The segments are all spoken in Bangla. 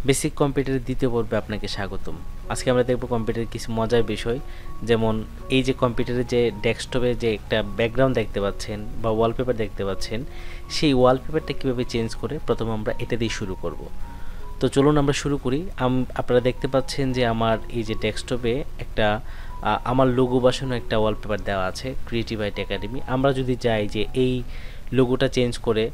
বেসিক কম্পিউটারের দ্বিতীয় পর্বে আপনাকে স্বাগতম। আজকে আমরা দেখব কম্পিউটারের কিছু মজার বিষয়, যেমন এই যে কম্পিউটারে যে ডেস্কটপে যে একটা ব্যাকগ্রাউন্ড দেখতে পাচ্ছেন বা ওয়ালপেপার দেখতে পাচ্ছেন, সেই ওয়ালপেপারটা কীভাবে চেঞ্জ করে প্রথমে আমরা এটা দিয়ে শুরু করব। তো চলুন আমরা শুরু করি। আপনারা দেখতে পাচ্ছেন যে আমার এই যে ডেস্কটপে একটা আমার লোগো বসানো একটা ওয়ালপেপার দেওয়া আছে, ক্রিয়েটিভ আইটি একাডেমি। আমরা যদি চাই যে এই লোগোটা চেঞ্জ করে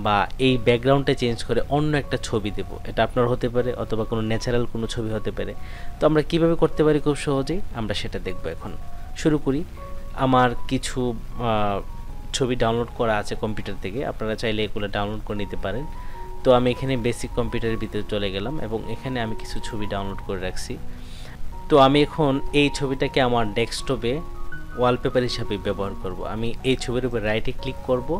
বা এই ব্যাকগ্রাউন্ডটা চেঞ্জ করে অন্য একটা ছবি দেব, এটা আপনার হতে পারে অথবা কোনো ন্যাচারাল কোনো ছবি হতে পারে। তো আমরা কিভাবে করতে পারি খুব সহজেই, আমরা সেটা দেখব এখন। শুরু করি। আমার কিছু ছবি ডাউনলোড করা আছে কম্পিউটার থেকে, আপনারা চাইলে এগুলো ডাউনলোড করে নিতে পারেন। তো আমি এখানে বেসিক কম্পিউটারের ভিতরে চলে গেলাম এবং এখানে আমি কিছু ছবি ডাউনলোড করে রাখছি। তো আমি এখন এই ছবিটাকে আমার ডেস্কটপে ওয়ালপেপার হিসাবে ব্যবহার করব। আমি এই ছবির উপর রাইটে ক্লিক করব,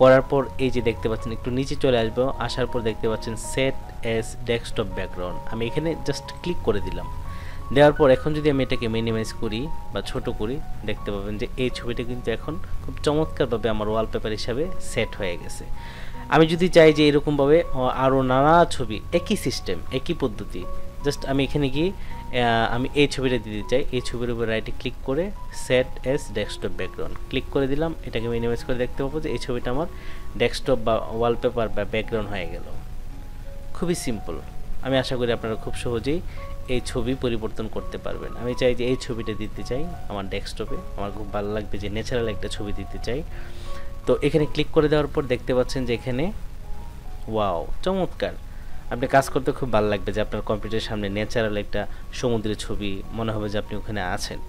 করার পর এই যে দেখতে পাচ্ছেন একটু নিচে চলে আসবো, আসার পর দেখতে পাচ্ছেন সেট এস ডেস্কটপ ব্যাকগ্রাউন্ড। আমি এখানে জাস্ট ক্লিক করে দিলাম। দেওয়ার পর এখন যদি আমি এটাকে মিনিমাইজ করি বা ছোট করি, দেখতে পাবেন যে এই ছবিটা কিন্তু এখন খুব চমৎকারভাবে আমার ওয়ালপেপার হিসাবে সেট হয়ে গেছে। আমি যদি চাই যে এরকমভাবে আরও নানা ছবি, একই সিস্টেম একই পদ্ধতি, জাস্ট আমি এখানে গিয়ে আমি এই ছবিটা দিতে চাই। এই ছবির উপর রাইটে ক্লিক করে set S desktop background click করে দিলাম। এটাকে মিনিমাইজ করে দেখতে পাবো যে এই ছবিটা আমার ডেস্কটপ বা ওয়ালপেপার বা ব্যাকগ্রাউন্ড হয়ে গেল। খুবই সিম্পল। আমি আশা করি আপনারা খুব সহজেই এই ছবি পরিবর্তন করতে পারবেন। আমি চাই যে এই ছবিটা দিতে চাই আমার ডেস্কটপে, আমার খুব ভালো লাগবে যে ন্যাচারাল একটা ছবি দিতে চাই। তো এখানে ক্লিক করে দেওয়ার পর দেখতে পাচ্ছেন যে এখানে ওয়াও, চমৎকার। আপনি কাজ করতে খুব ভালো লাগবে যে আপনার কম্পিউটারের সামনে ন্যাচারাল একটা সমুদ্রের ছবি, মনে হবে যে আপনি ওখানে আছেন।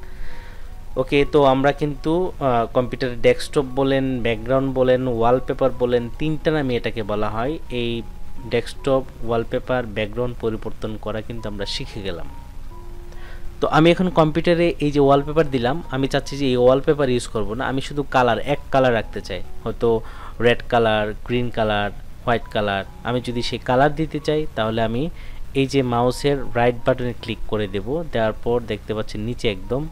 ওকে, তো আমরা কিন্তু কম্পিউটারের ডেস্কটপ বলেন, ব্যাকগ্রাউন্ড বলেন, ওয়ালপেপার বলেন, তিনটা নামে এটাকে বলা হয়। এই ডেস্কটপ, ওয়ালপেপার, ব্যাকগ্রাউন্ড পরিবর্তন করা কিন্তু আমরা শিখে গেলাম। তো আমি এখন কম্পিউটারে এই যে ওয়ালপেপার দিলাম, আমি চাচ্ছি যে এই ওয়ালপেপার ইউজ করব না, আমি শুধু কালার, এক কালার রাখতে চাই, হয়তো red colour, green colour, white colour. আমি যদি সেই কালার দিতে চাই তাহলে আমি এই যে মাউসের রাইট বাটনে ক্লিক করে দেব। দেওয়ার পর দেখতে পাচ্ছেন নিচে একদম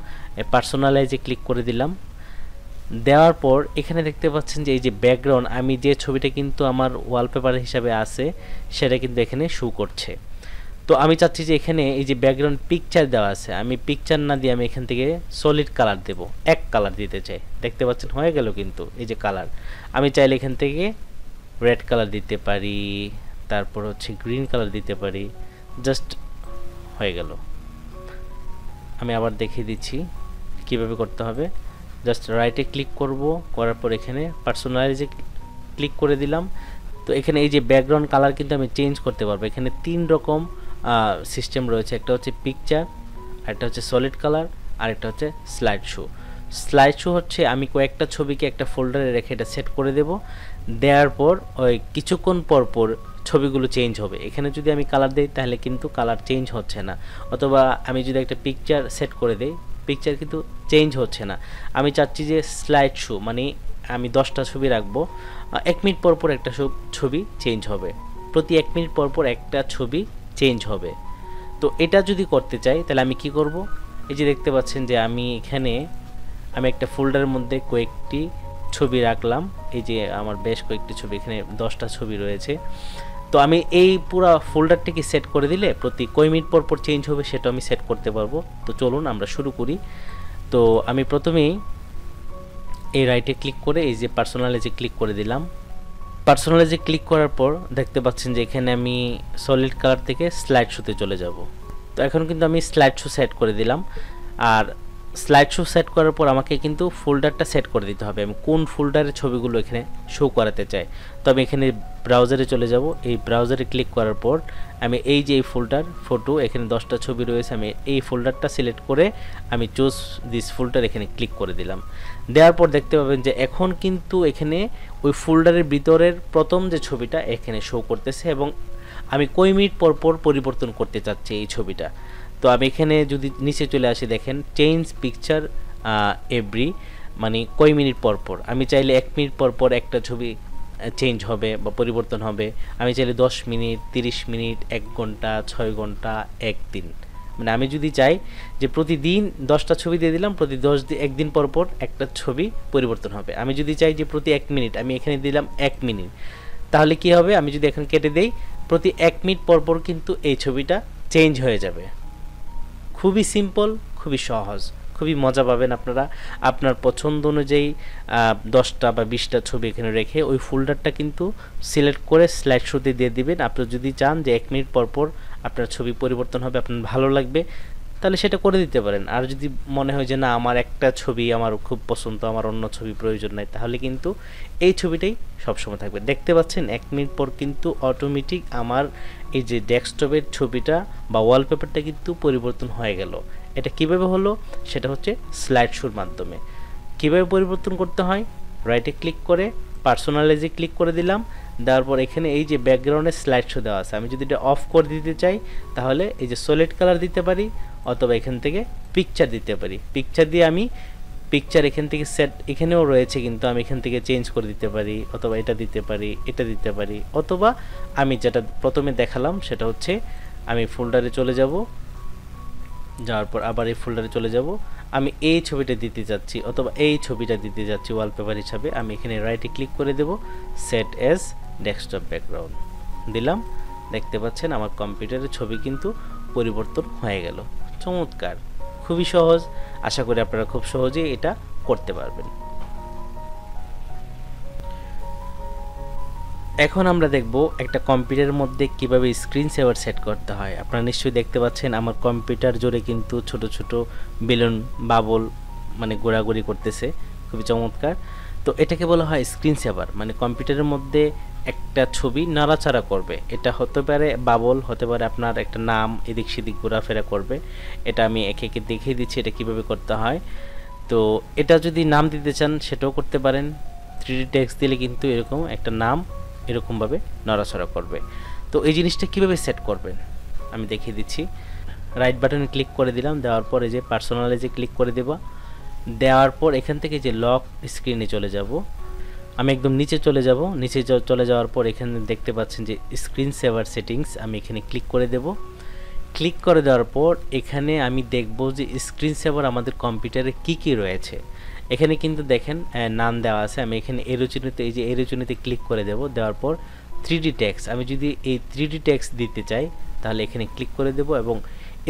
পার্সোনালাইজে ক্লিক করে দিলাম। দেওয়ার পর এখানে দেখতে পাচ্ছেন যে এই যে ব্যাকগ্রাউন্ড, আমি যে ছবিটা কিন্তু আমার ওয়ালপেপার হিসাবে আছে সেটা কিন্তু এখানে শো করছে। তো আমি চাচ্ছি যে এখানে এই যে ব্যাকগ্রাউন্ড পিকচার দেওয়া আছে, আমি পিকচার না দিয়ে আমি এখান থেকে সলিড কালার দেব, এক কালার দিতে চাই। দেখতে পাচ্ছেন হয়ে গেল কিন্তু এই যে কালার। আমি চাইলে এখান থেকে রেড কালার দিতে পারি, তারপর হচ্ছে গ্রিন কালার দিতে পারি, জাস্ট হয়ে গেল। আমি আবার দেখিয়ে দিচ্ছি কিভাবে করতে হবে। জাস্ট রাইটে ক্লিক করব, করার পর এখানে পার্সোনালাইজে ক্লিক করে দিলাম। তো এখানে এই যে ব্যাকগ্রাউন্ড কালার কিন্তু আমি চেঞ্জ করতে পারবো। এখানে তিন রকম সিস্টেম রয়েছে, একটা হচ্ছে পিকচার, একটা হচ্ছে সলিড কালার, আর একটা হচ্ছে স্লাইড শো। স্লাইড শো হচ্ছে আমি কয়েকটা ছবিকে একটা ফোল্ডারে রেখে এটা সেট করে দেব। দেওয়ার পর ওই কিছুক্ষণ পর পর ছবিগুলো চেঞ্জ হবে। এখানে যদি আমি কালার দিই তাহলে কিন্তু কালার চেঞ্জ হচ্ছে না, অথবা আমি যদি একটা পিকচার সেট করে দিই, পিকচার কিন্তু চেঞ্জ হচ্ছে না। আমি চাচ্ছি যে স্লাইড শো, মানে আমি 10টা ছবি রাখবো, 1 মিনিট পর পর একটা ছবি চেঞ্জ হবে, প্রতি 1 মিনিট পর পর একটা ছবি চেঞ্জ হবে। তো এটা যদি করতে চাই তাহলে আমি কি করব, এই যে দেখতে পাচ্ছেন যে আমি এখানে একটা ফোল্ডারের মধ্যে কয়েকটি ছবি রাখলাম। এই যে আমার বেশ কয়েকটি ছবি, এখানে 10টা ছবি রয়েছে। তো আমি এই পুরো ফোল্ডারটিকে সেট করে দিলে প্রতি কয় মিনিট পর পর চেঞ্জ হবে সেটা আমি সেট করতে পারবো। তো চলুন আমরা শুরু করি। তো আমি প্রথমেই এই রাইটে ক্লিক করে এই যে পার্সোনালাইজে ক্লিক করে দিলাম। পার্সোনালাইজে ক্লিক করার পর দেখতে পাচ্ছেন যে এখানে আমি সলিড কালার থেকে স্লাইড শোতে চলে যাব। তো এখন কিন্তু আমি স্লাইড শো সেট করে দিলাম। আর স্লাইড শো সেট করার পর আমাকে কিন্তু ফোল্ডারটা সেট করে দিতে হবে, আমি কোন ফোল্ডারের ছবিগুলো এখানে শো করাতে চাই। তো আমি এখানে ব্রাউজারে চলে যাব। এই ব্রাউজারে ক্লিক করার পর আমি এই যে এই ফোল্ডার ফটো, এখানে 10টা ছবি রয়েছে, আমি এই ফোল্ডারটা সিলেক্ট করে আমি চুজ দিস ফোল্ডার এখানে ক্লিক করে দিলাম। দেওয়ার পর দেখতে পাবেন যে এখন কিন্তু এখানে ওই ফোল্ডারের ভিতরের প্রথম যে ছবিটা এখানে শো করতেছে এবং আমি কয় মিনিট পর পর পরিবর্তন করতে চাচ্ছি এই ছবিটা। তো আমি এখানে যদি নিচে চলে আসি, দেখেন চেঞ্জ পিকচার এভরি, মানে কয় মিনিট পর পর। আমি চাইলে 1 মিনিট পর পর একটা ছবি চেঞ্জ হবে বা পরিবর্তন হবে। আমি চাইলে 10 মিনিট, 30 মিনিট, 1 ঘন্টা, 6 ঘন্টা, 1 দিন, মানে আমি যদি চাই যে প্রতিদিন 10টা ছবি দিয়ে দিলাম, প্রতি 1 দিন পর পর একটা ছবি পরিবর্তন হবে। আমি যদি চাই যে প্রতি 1 মিনিট, আমি এখানে দিলাম 1 মিনিট, তাহলে কি হবে, আমি যদি এখন কেটে দেই প্রতি 1 মিনিট পর পর কিন্তু এই ছবিটা চেঞ্জ হয়ে যাবে। খুবই সিম্পল, খুবই সহজ, খুবই মজা পাবেন আপনারা। আপনার পছন্দ অনুযায়ী 10টা বা 20টা ছবি এখানে রেখে ওই ফোল্ডারটা কিন্তু সিলেক্ট করে স্লাইড শোতে দিয়ে দিবেন। আপনি যদি চান যে 1 মিনিট পর পর আপনার ছবি পরিবর্তন হবে, আপনার ভালো লাগবে, তাহলে সেটা করে দিতে পারেন। আর যদি মনে হয় যে না আমার একটা ছবি আমার খুব পছন্দ, আমার অন্য ছবি প্রয়োজন নাই, তাহলে কিন্তু এই ছবিটাই সবসময় থাকবে। দেখতে পাচ্ছেন 1 মিনিট পর কিন্তু অটোমেটিক আমার এই যে ডেস্কটপের ছবিটা বা ওয়ালপেপারটা কিন্তু পরিবর্তন হয়ে গেল। এটা কিভাবে হলো সেটা হচ্ছে স্লাইড শোর মাধ্যমে। কিভাবে পরিবর্তন করতে হয়, রাইটে ক্লিক করে পার্সোনালাইজে ক্লিক করে দিলাম, দেওয়ার পর এখানে এই যে ব্যাকগ্রাউন্ডে স্লাইড শো দেওয়া আছে, আমি যদি এটা অফ করে দিতে চাই তাহলে এই যে সলিড কালার দিতে পারি, অথবা এখান থেকে পিকচার দিতে পারি। পিকচার দিয়ে আমি পিকচার এখান থেকে সেট এখানেও রয়েছে, কিন্তু আমি এখান থেকে চেঞ্জ করে দিতে পারি, অথবা এটা দিতে পারি, এটা দিতে পারি, অথবা আমি যেটা প্রথমে দেখালাম সেটা হচ্ছে আমি ফোল্ডারে চলে যাব, যাওয়ার পর আবার এই ফোল্ডারে চলে যাব, আমি এই ছবিটা দিতে যাচ্ছি অথবা এই ছবিটা দিতে যাচ্ছি ওয়ালপেপার হিসাবে, আমি এখানে রাইটে ক্লিক করে দেব, সেট অ্যাজ ডেস্কটপ ব্যাকগ্রাউন্ড দিলাম। দেখতে পাচ্ছেন আমার কম্পিউটারের ছবি কিন্তু পরিবর্তন হয়ে গেল। চমৎকার, খুবই সহজ। আশা করি আপনারা খুব সহজেই এটা করতে পারবেন। এখন আমরা দেখব একটা কম্পিউটারের মধ্যে কিভাবে স্ক্রিন সেভার সেট করতে হয়। আপনারা নিশ্চয়ই দেখতে পাচ্ছেন আমার কম্পিউটার জুড়ে কিন্তু ছোট ছোট বেলুন বাবল মানে ঘোরাঘুরি করতেছে, খুবই চমৎকার। তো এটাকে বলা হয় স্ক্রিন সেভার, মানে কম্পিউটারের মধ্যে একটা ছবি নাড়াচাড়া করবে। এটা হতে পারে বাবল, হতে পারে আপনার একটা নাম এদিক সেদিক ঘোরাফেরা করবে। এটা আমি একে একে দেখিয়ে দিচ্ছি এটা কিভাবে করতে হয়। তো এটা যদি নাম দিতে চান সেটাও করতে পারেন। 3D টেক্সট দিলে কিন্তু এরকম একটা নাম এরকমভাবে নড়াচড়া করবে। তো এই জিনিসটা কিভাবে সেট করবেন আমি দেখিয়ে দিচ্ছি। রাইট বাটনে ক্লিক করে দিলাম, দেওয়ার পর এই যে পার্সোনালাইজে ক্লিক করে দেব, দেওয়ার পর এখান থেকে যে লক স্ক্রিনে চলে যাব, আমি একদম নিচে চলে যাব। নিচে চলে যাওয়ার পর এখানে দেখতে পাচ্ছেন যে স্ক্রিন সেভার সেটিংস, আমি এখানে ক্লিক করে দেব। ক্লিক করে দেওয়ার পর এখানে আমি দেখব যে স্ক্রিন সেভার আমাদের কম্পিউটারে কি কি রয়েছে। এখানে কিন্তু দেখেন নাম দেওয়া আছে। আমি এখানে এরোচিহ্নতে এই যে এরোচিহ্নতে ক্লিক করে দেব, দেওয়ার পর 3D টেক্সট, আমি যদি এই 3D টেক্সট দিতে চাই তাহলে এখানে ক্লিক করে দেব। এবং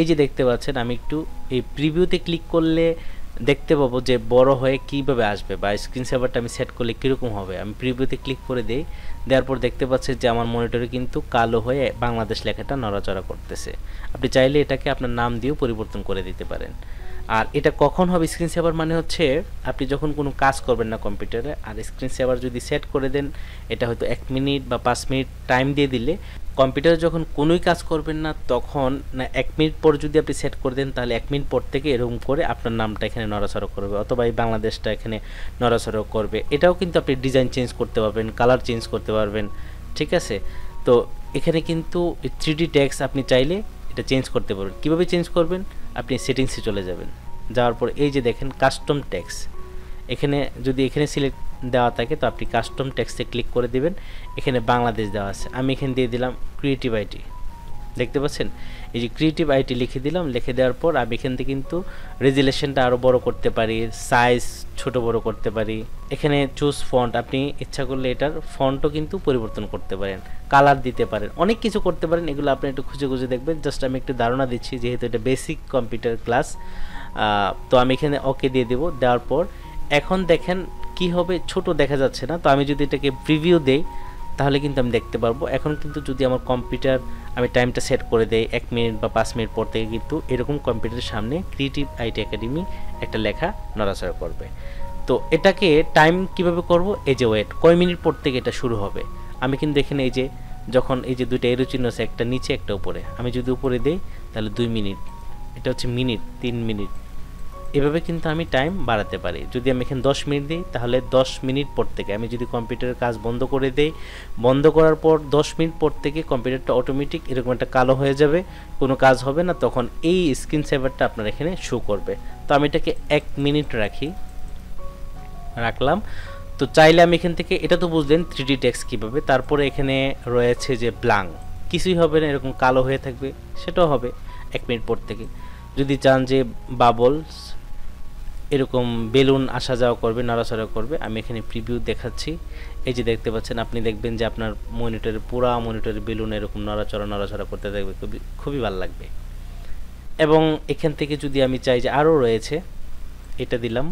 এই যে দেখতে পাচ্ছেন আমি একটু এই প্রিভিউতে ক্লিক করলে দেখতে পাবো যে বড় হয়ে কিভাবে আসবে বা স্ক্রিন সেভারটা আমি সেট করলে কীরকম হবে। আমি প্রিভিউতে ক্লিক করে দেই, দেওয়ার পর দেখতে পাচ্ছেন যে আমার মনিটরে কিন্তু কালো হয়ে বাংলাদেশ লেখাটা নড়াচড়া করতেছে। আপনি চাইলে এটাকে আপনার নাম দিয়েও পরিবর্তন করে দিতে পারেন। আর এটা কখন হবে স্ক্রিন সেভার, মানে হচ্ছে আপনি যখন কোনো কাজ করবেন না কম্পিউটারে, আর স্ক্রিন সেভার যদি সেট করে দেন, এটা হয়তো 1 মিনিট বা 5 মিনিট টাইম দিয়ে দিলে কম্পিউটারে যখন কোনোই কাজ করবেন না তখন না 1 মিনিট পর যদি আপনি সেট করে দেন তাহলে 1 মিনিট পর থেকে এরকম করে আপনার নামটা এখানে নড়াচড়া করবে, অথবা এই বাংলাদেশটা এখানে নড়াচড়া করবে। এটাও কিন্তু আপনি ডিজাইন চেঞ্জ করতে পারবেন, কালার চেঞ্জ করতে পারবেন, ঠিক আছে। তো এখানে কিন্তু 3D টেক্সট আপনি চাইলে এটা চেঞ্জ করতে পারবেন। কীভাবে চেঞ্জ করবেন, আপনি সেটিংসে চলে যাবেন, যাওয়ার পর এই যে দেখেন কাস্টম টেক্সট, এখানে যদি এখানে সিলেক্ট দেওয়া থাকে তো আপনি কাস্টম টেক্সটে ক্লিক করে দিবেন। এখানে বাংলাদেশ দেওয়া আছে, আমি এখানে দিয়ে দিলাম ক্রিয়েটিভ আইটি। দেখতে পাচ্ছেন এই যে ক্রিয়েটিভ আইটি লিখে দিলাম। লিখে দেওয়ার পর আমি এখান থেকে কিন্তু রেজুলেশনটা আরও বড় করতে পারি, সাইজ ছোট বড় করতে পারি। এখানে চুজ ফন্ট, আপনি ইচ্ছা করলে এটার ফন্টও কিন্তু পরিবর্তন করতে পারেন, কালার দিতে পারেন, অনেক কিছু করতে পারেন। এগুলো আপনি একটু খুঁজে খুঁজে দেখবেন। জাস্ট আমি একটু ধারণা দিচ্ছি যেহেতু এটা বেসিক কম্পিউটার ক্লাস। তো আমি এখানে ওকে দিয়ে দেব। দেওয়ার পর এখন দেখেন কি হবে, ছোট দেখা যাচ্ছে না। তো আমি যদি এটাকে প্রিভিউ দেই তাহলে কিন্তু আমি দেখতে পারবো। এখন কিন্তু যদি আমার কম্পিউটার আমি টাইমটা সেট করে দেই 1 মিনিট বা 5 মিনিট পর থেকে কিন্তু এরকম কম্পিউটারের সামনে ক্রিয়েটিভ আইটি একাডেমি একটা লেখা নড়াচড়া করবে। তো এটাকে টাইম কিভাবে করব, এই যে ওয়েট কয় মিনিট পর থেকে এটা শুরু হবে। আমি কিন্তু এখানে এই যে যখন এই যে দুইটা এরো চিহ্ন আছে, একটা নিচে একটা উপরে, আমি যদি উপরে দেই তাহলে 2 মিনিট, এটা হচ্ছে মিনিট, 3 মিনিট, এভাবে কিন্তু আমি টাইম বাড়াতে পারি। যদি আমি এখানে 10 মিনিট দিই তাহলে 10 মিনিট পর থেকে, আমি যদি কম্পিউটারের কাজ বন্ধ করে দেই, বন্ধ করার পর 10 মিনিট পর থেকে কম্পিউটারটা অটোমেটিক এরকম একটা কালো হয়ে যাবে, কোনো কাজ হবে না, তখন এই স্ক্রিন সেভারটা আপনার এখানে শো করবে। তো আমি এটাকে 1 মিনিট রাখলাম। তো চাইলে আমি এখান থেকে, এটা তো বুঝলেন 3D টেক্সট কীভাবে। তারপরে এখানে রয়েছে যে ব্ল্যাঙ্ক, কিছুই হবে না, এরকম কালো হয়ে থাকবে, সেটাও হবে 1 মিনিট পর থেকে। যদি চান যে বাবলস, এরকম বেলুন আসা যাওয়া করবে, নড়াচড়া করবে। আমি এখানে প্রিভিউ দেখাচ্ছি। এই যে দেখতে পাচ্ছেন, আপনি দেখবেন যে আপনার মনিটরে পুরা মনিটরে বেলুন এরকম নড়াচড়া করতে থাকবে, খুবই ভালো লাগবে। এবং এখান থেকে যদি আমি চাই যে আরও রয়েছে, এটা দিলাম,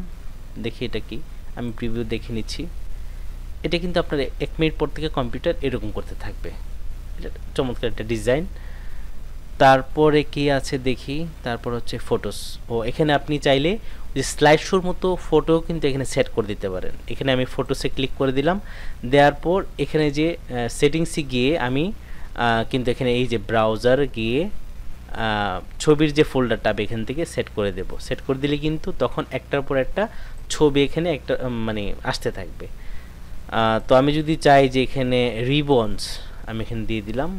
দেখি এটা কি, আমি প্রিভিউ দেখে নিচ্ছি। এটা কিন্তু আপনার 1 মিনিট পর থেকে কম্পিউটার এরকম করতে থাকবে। এটা চমৎকার একটা ডিজাইন। তারপরে কি আছে দেখি, তারপর হচ্ছে ফটোস। ও এখানে আপনি চাইলে যে স্লাইড শোর মতো ফটো কিন্তু এখানে সেট করে দিতে পারেন। এখানে আমি ফটোসে ক্লিক করে দিলাম, দেওয়ার পর এখানে যে সেটিংসে গিয়ে আমি কিন্তু এখানে এই যে ব্রাউজার গিয়ে ছবির যে ফোল্ডারটা আমি এখান থেকে সেট করে দেব। সেট করে দিলে কিন্তু তখন একটার পর একটা ছবি এখানে একটা মানে আসতে থাকবে। তো আমি যদি চাই যে এখানে রিবনস আমি এখানে দিয়ে দিলাম,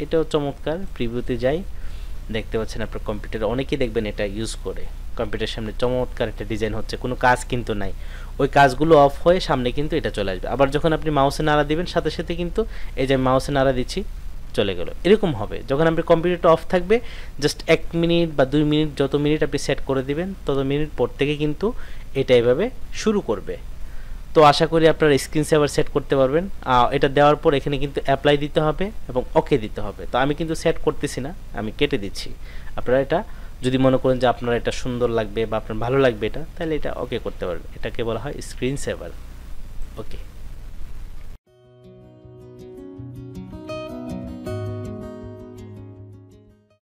এটাও চমৎকার। প্রিভিউতে যাই, দেখতে পাচ্ছেন আপনার কম্পিউটারে অনেকেই দেখবেন এটা ইউজ করে। কম্পিউটারের সামনে চমৎকার একটা ডিজাইন হচ্ছে, কোনো কাজ কিন্তু নাই, ওই কাজগুলো অফ হয়ে সামনে কিন্তু এটা চলে আসবে। আবার যখন আপনি মাউসে নাড়া দিবেন সাথে সাথে কিন্তু এই যে মাউসে নাড়া দিচ্ছি চলে গেল, এরকম হবে। যখন আপনার কম্পিউটারটা অফ থাকবে, জাস্ট 1 মিনিট বা 2 মিনিট, যত মিনিট আপনি সেট করে দিবেন তত মিনিট পর থেকে কিন্তু এটা এভাবে শুরু করবে। তো আশা করি আপনারা স্ক্রিন সেভার সেট করতে পারবেন। এটা দেওয়ার পর এখানে কিন্তু অ্যাপ্লাই দিতে হবে এবং ওকে দিতে হবে। তো আমি কিন্তু সেট করতেছি না, আমি কেটে দিচ্ছি। আপনারা এটা যদি মনে করেন যে আপনার এটা সুন্দর লাগবে বা আপনার ভালো লাগবে এটা, তাহলে এটা ওকে করতে পারবেন। এটাকে বলা হয় স্ক্রিন সেভার। ওকে।